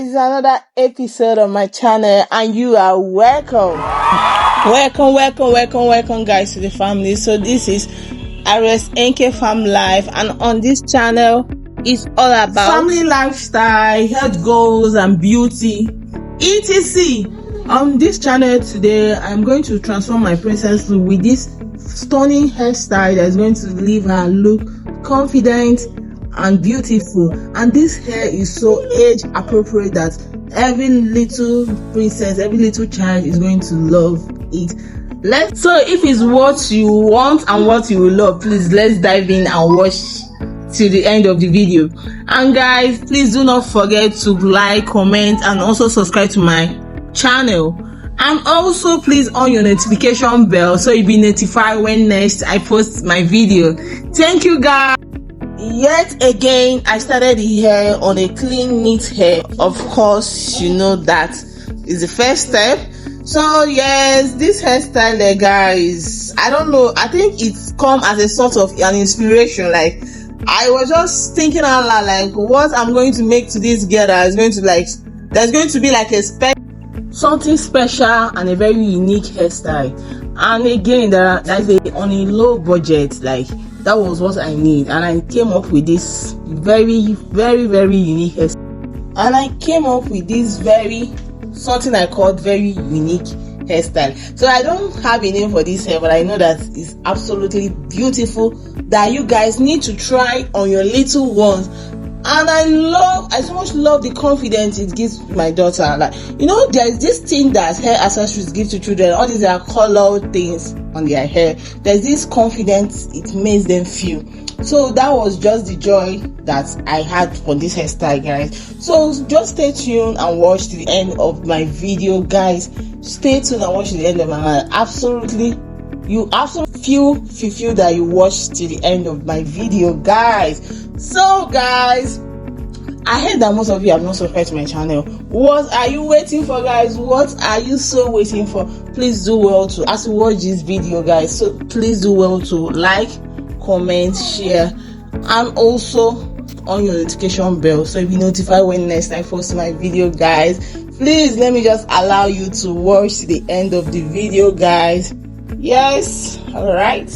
guys, another episode of my channel and you are welcome. Welcome guys to the family. So this is RSNK Famlife, and on this channel it's all about family lifestyle, health goals and beauty, etc. On this channel today I'm going to transform my princess with this stunning hairstyle that is going to leave her look confident and beautiful. And this hair is so age appropriate that every little princess, every little child is going to love it. So if it's what you want and what you will love, please let's dive in and watch till the end of the video. And guys, please do not forget to like, comment and also subscribe to my channel. And also please on your notification bell so you'll be notified when next I post my video. Thank you guys. Yet again, I started the hair on a clean, neat hair. Of course, you know that is the first step. So yes, this hairstyle, guys, I don't know, I think it's come as a sort of an inspiration. Like, I was just thinking out loud, like, what I'm going to make to this girl that is going to there's going to be like something special and a very unique hairstyle. And again, that's on a low budget, like that was what I need, and I came up with this very unique hairstyle. And I came up with this something I called very unique hairstyle. So I don't have a name for this hair, but I know that it's absolutely beautiful, that you guys need to try on your little ones. And I so much love the confidence it gives my daughter. Like, you know, there's this thing that hair accessories give to children, all these are colored things on their hair. There's this confidence it makes them feel. So that was just the joy that I had for this hairstyle, guys. So just stay tuned and watch to the end of my video, guys. Stay tuned and watch to the end of my video. You absolutely feel that you watched to the end of my video, guys. So guys, I heard that most of you have not subscribed to my channel. What are you waiting for, guys? What are you so waiting for? Please do well to, as you watch this video, guys, so please do well to like, comment, share, and also on your notification bell so you'll be notified when next I post my video, guys. Please let me just allow you to watch to the end of the video, guys. Yes, all right.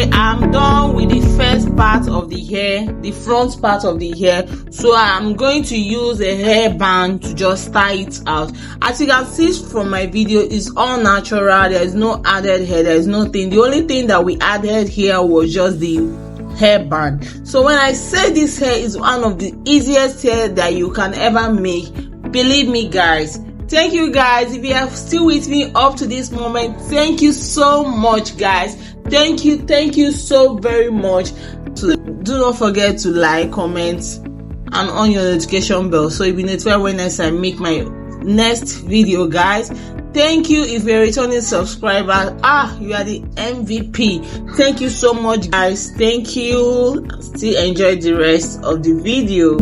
okay, I'm done with the first part of the hair, the front part of the hair. So I'm going to use a hair band to just tie it out. As you can see from my video, it's all natural. There is no added hair, there is nothing. The only thing that we added here was just the hairband. So when I say this hair is one of the easiest hair that you can ever make, believe me guys. Thank you guys. If you are still with me up to this moment, thank you so much guys. Thank you so very much. So do not forget to like, comment, and on your notification bell so you'll be notified when I make my next video guys. Thank you. If you're a returning subscriber, you are the MVP. Thank you so much guys. Thank you. Still enjoy the rest of the video.